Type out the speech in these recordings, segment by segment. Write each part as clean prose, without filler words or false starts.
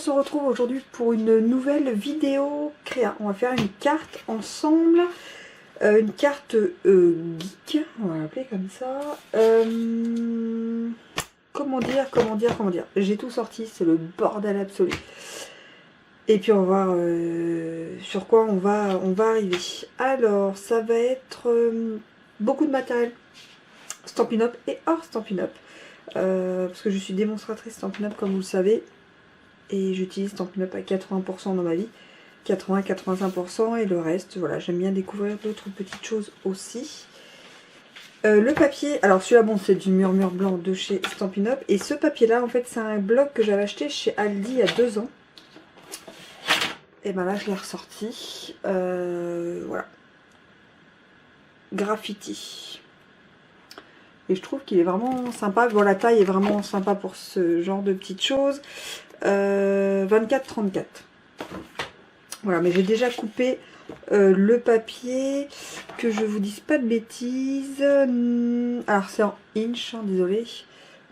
se retrouve aujourd'hui pour une nouvelle vidéo créa. On va faire une carte ensemble, une carte geek, on va l'appeler comme ça. Comment dire. J'ai tout sorti, c'est le bordel absolu. Et puis on va voir sur quoi on va arriver. Alors, ça va être beaucoup de matériel Stampin' Up et hors Stampin' Up. Parce que je suis démonstratrice Stampin' Up comme vous le savez. Et j'utilise Stampin' Up à 80% dans ma vie. 80-85% et le reste, voilà, j'aime bien découvrir d'autres petites choses aussi. Le papier, alors celui-là, bon, c'est du murmure blanc de chez Stampin' Up. Et ce papier-là, en fait, c'est un bloc que j'avais acheté chez Aldi il y a 2 ans. Et ben là, je l'ai ressorti. Voilà. Graffiti. Et je trouve qu'il est vraiment sympa. Bon, la taille est vraiment sympa pour ce genre de petites choses. 24-34. Voilà, mais j'ai déjà coupé le papier. Que je vous dise pas de bêtises. Alors, c'est en inch, hein, désolé.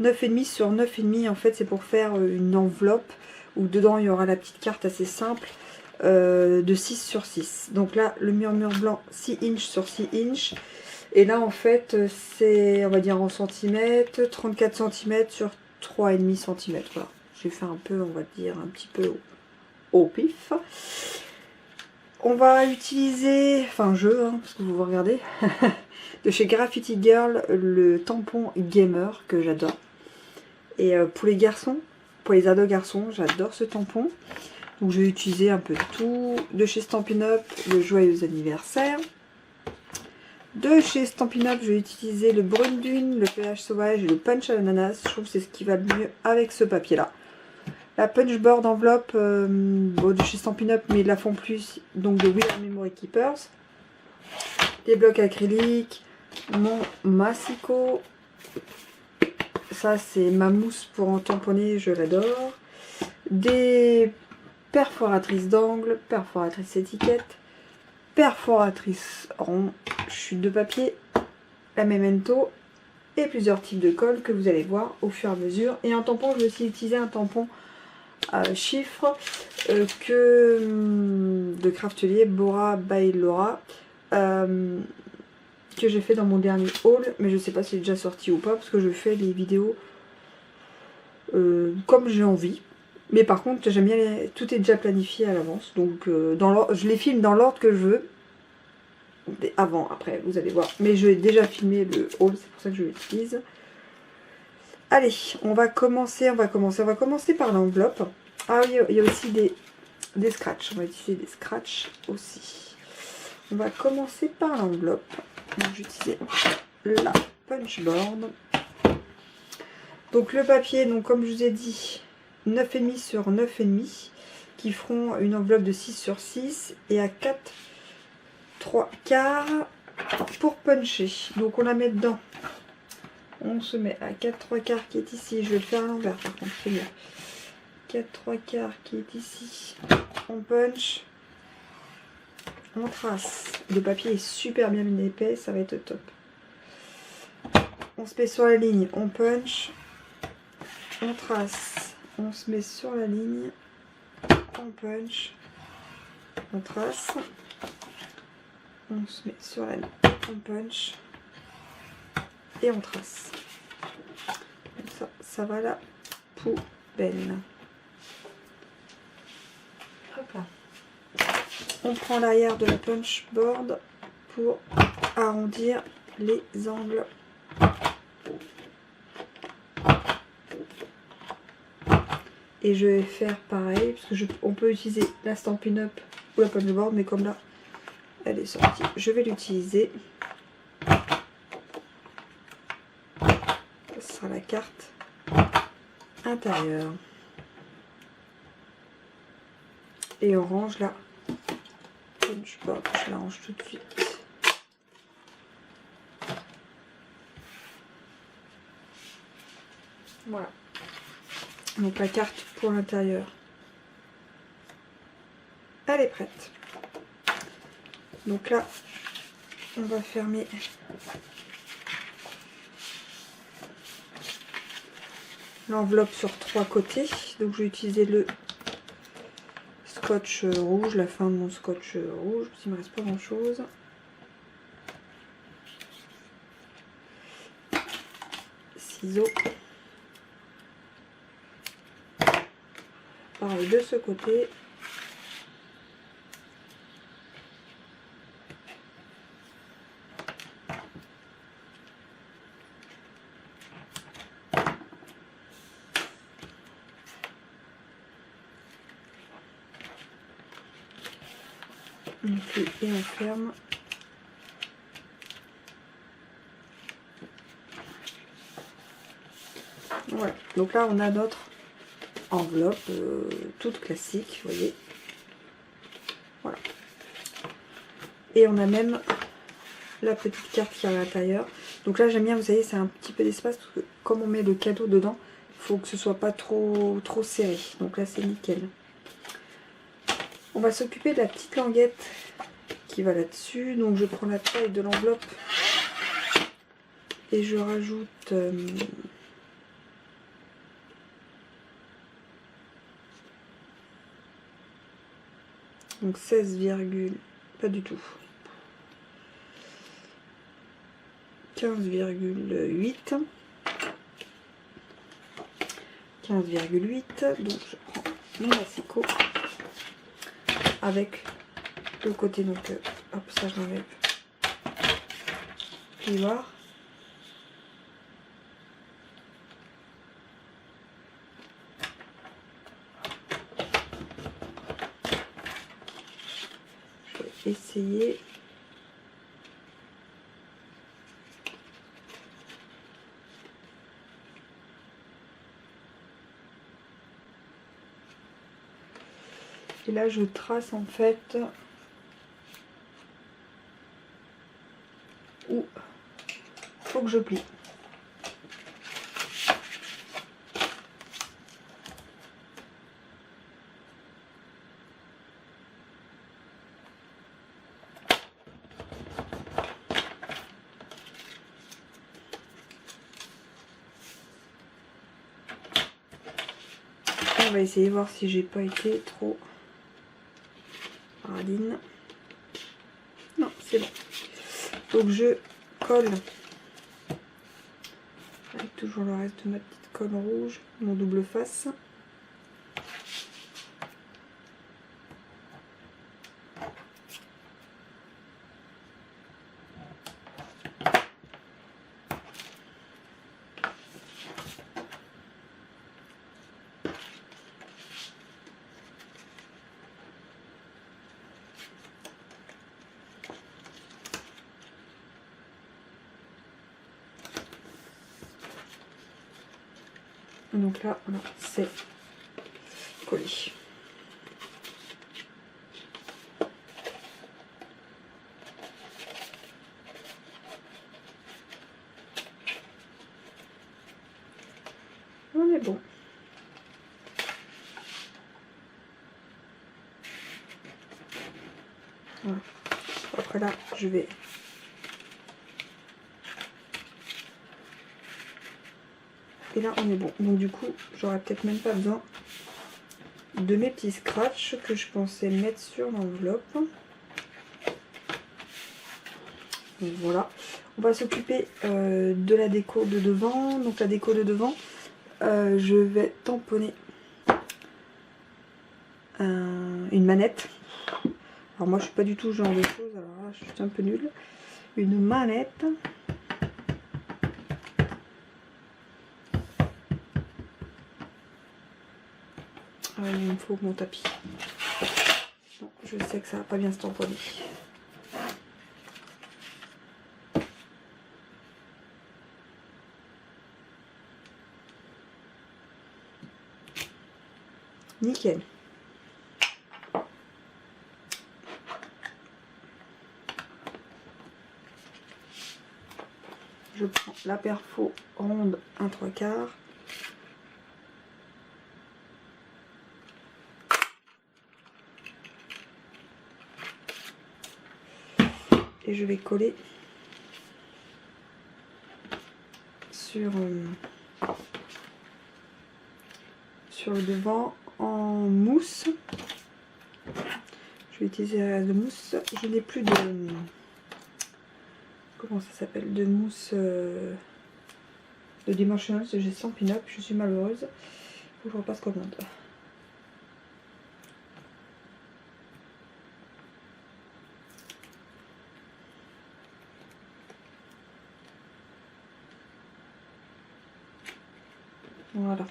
9,5 sur 9,5. En fait, c'est pour faire une enveloppe où dedans il y aura la petite carte assez simple. De 6 sur 6. Donc là, le murmure blanc 6 inch sur 6 inch. Et là, en fait, c'est, on va dire en centimètres, 34 cm sur 3,5 cm. Voilà. J'ai fait un peu, on va dire, un petit peu au pif. On va utiliser, enfin parce que vous regardez, de chez Graffiti Girl, le tampon gamer que j'adore. Et pour les garçons, pour les ados garçons, j'adore ce tampon. Donc je vais utiliser un peu de tout. De chez Stampin' Up, le joyeux anniversaire. De chez Stampin' Up, je vais utiliser le brune dune, le pH sauvage et le punch à l'ananas. Je trouve que c'est ce qui va le mieux avec ce papier-là. La punch board enveloppe bon, de chez Stampin' Up, mais ils la font plus. Donc de We Are Memory Keepers. Des blocs acryliques. Mon massico. Ça, c'est ma mousse pour en tamponner, je l'adore. Des perforatrice d'angle, perforatrice étiquette, perforatrice rond, chute de papier, la memento et plusieurs types de colle que vous allez voir au fur et à mesure. Et un tampon, je vais aussi utiliser un tampon chiffre de Craftelier Bora by Laura que j'ai fait dans mon dernier haul, mais je sais pas si c'est déjà sorti ou pas parce que je fais les vidéos comme j'ai envie. Mais par contre, j'aime bien, tout est déjà planifié à l'avance. Donc, je les filme dans l'ordre que je veux. Avant, après, vous allez voir. Mais je vais déjà filmer le haul, c'est pour ça que je l'utilise. Allez, on va commencer par l'enveloppe. Ah oui, il y a aussi des scratchs. On va utiliser des scratchs aussi. On va commencer par l'enveloppe. Donc, je vais utiliser la punchboard. Donc, le papier, donc comme je vous ai dit, 9,5 sur 9,5 qui feront une enveloppe de 6 sur 6 et à 4 3 quarts pour puncher. Donc on la met dedans, on se met à 4 3 quarts qui est ici, je vais le faire à l'envers par contre, c'est mieux. 4 3 quarts qui est ici, on punch, on trace. Le papier est super bien épais, ça va être top. On se met sur la ligne, on punch, on trace. On se met sur la ligne, on punch, on trace, on se met sur la ligne, on punch et on trace. Comme ça va à la poubelle. Hop là. On prend l'arrière de la punch board pour arrondir les angles. Et je vais faire pareil, parce que on peut utiliser la Stampin' Up ou la punch board, mais comme là, elle est sortie, je vais l'utiliser. Ce sera la carte intérieure. Et on range la punch board, je la range tout de suite. Voilà. Donc la carte pour l'intérieur, elle est prête. Donc là, on va fermer l'enveloppe sur 3 côtés. Donc je vais utiliser le scotch rouge, la fin de mon scotch rouge, parce qu'il me reste pas grand chose. Ciseaux. Pareil de ce côté. On plie et on ferme. Voilà, donc là on a notre enveloppe toute classique, vous voyez. Voilà. Et on a même la petite carte qui est à l'intérieur. Donc là j'aime bien, vous savez, c'est un petit peu d'espace parce que comme on met le cadeau dedans, il faut que ce soit pas trop serré. Donc là c'est nickel. On va s'occuper de la petite languette qui va là-dessus. Donc je prends la taille de l'enveloppe et je rajoute donc 16, pas du tout. 15,8. 15,8. Donc je prends mon asicot avec le côté, donc hop, ça je l'enlève. Plioir. Je vais essayer. Et là je trace en fait où faut que je plie. On va essayer de voir si j'ai pas été trop radine. Non, c'est bon. Donc je colle avec toujours le reste de ma petite colle rouge, mon double face. Donc là, voilà, c'est collé. On est bon. Voilà. Après là, je vais et là on est bon. Donc du coup, j'aurais peut-être même pas besoin de mes petits scratchs que je pensais mettre sur l'enveloppe. Donc voilà. On va s'occuper de la déco de devant. Donc la déco de devant, je vais tamponner une manette. Alors moi je suis pas du tout ce genre de choses, alors là je suis un peu nulle. Une manette. Il me faut mon tapis. Non, je sais que ça va pas bien se tamponner. Nickel. Je prends la perfo ronde 1/3. Et je vais coller sur le devant en mousse. vais utiliser de mousse. Je n'ai plus de... Comment ça s'appelle? De mousse de Dimensionals. J'ai 100 pin-up. Je suis malheureuse. Il faut que je repasse commande. Voilà.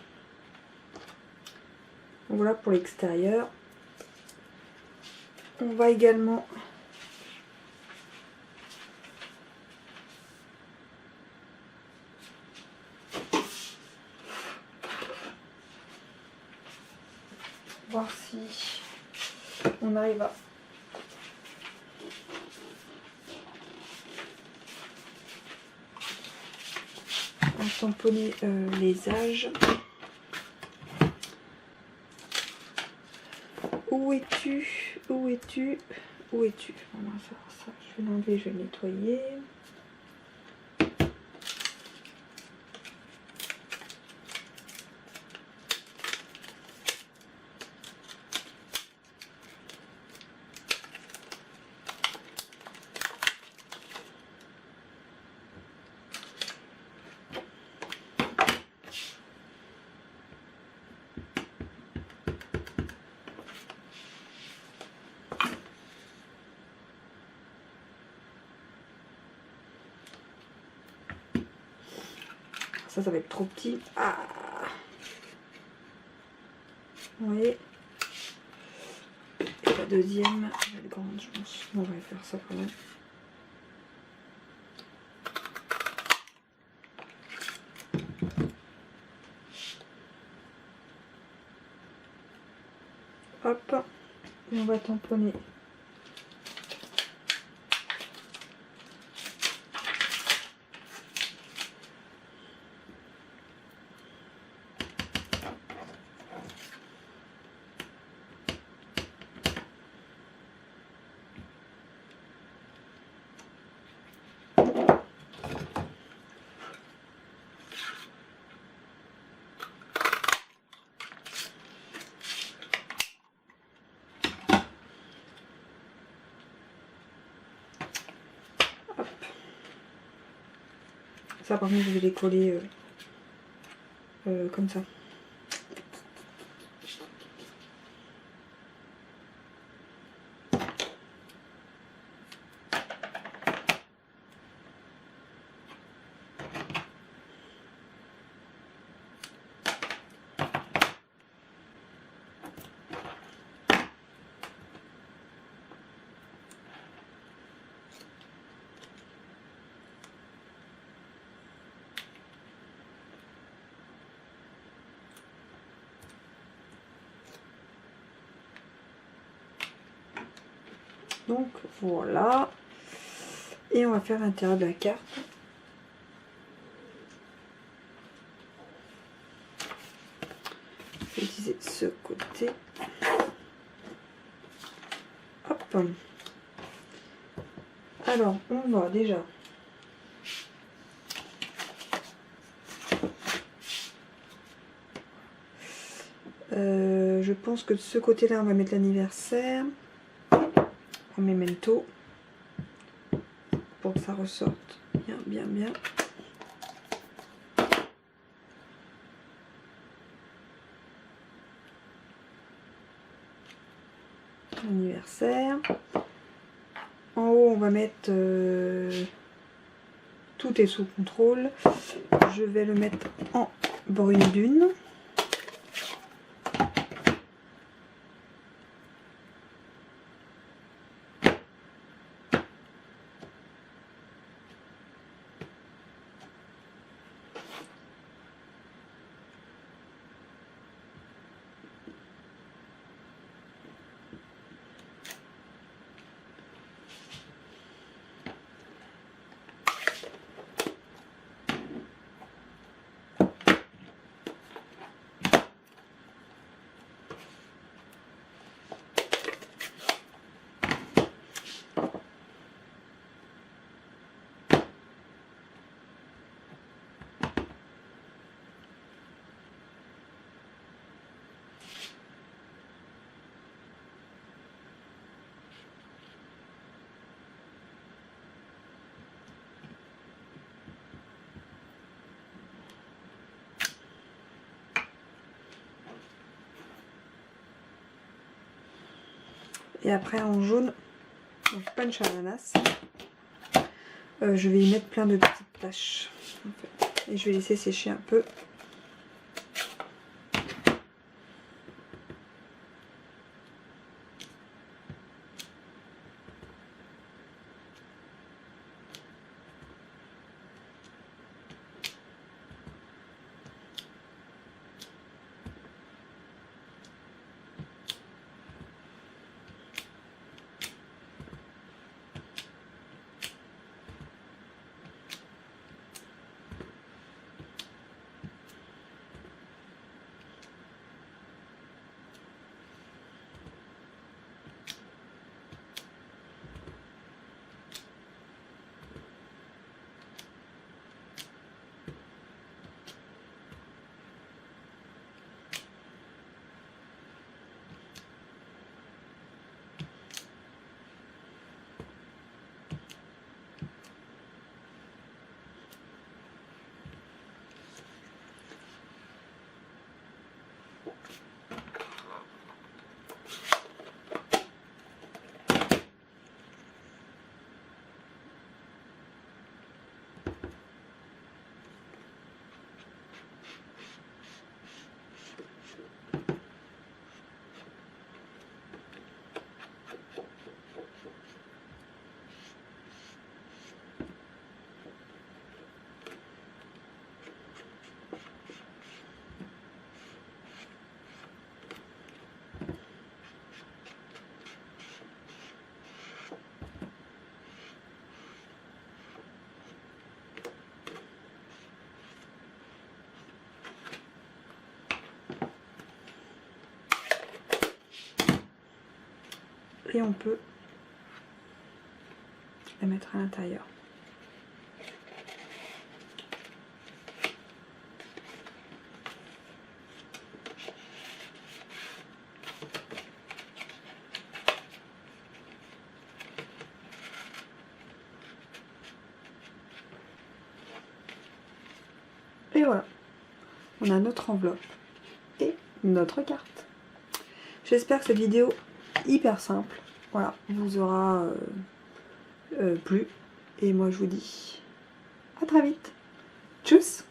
Donc voilà pour l'extérieur. On va également voir si on arrive à tamponner les âges. Où es-tu? Où es-tu? Où es-tu? On va faire ça. Je vais l'enlever, je vais le nettoyer. Ça va être trop petit. Ah, vous voyez. Et la deuxième, elle va être grande, je pense. On va faire ça quand même. Hop. Et on va tamponner. Ça par contre je vais les coller comme ça. Donc voilà. Et on va faire l'intérieur de la carte. Je vais utiliser ce côté. Hop. Alors, on va déjà je pense que de ce côté-là, on va mettre l'anniversaire. Un memento. Pour que ça ressorte bien, bien, bien. Anniversaire. En haut, on va mettre tout est sous contrôle. Je vais le mettre en brune dune. Et après en jaune, donc punch ananas. Je vais y mettre plein de petites taches. En fait. Et je vais laisser sécher un peu. Et on peut la mettre à l'intérieur. Et voilà, on a notre enveloppe et notre carte. J'espère que cette vidéo hyper simple, voilà, vous aura plu. Et moi je vous dis à très vite. Tchuss!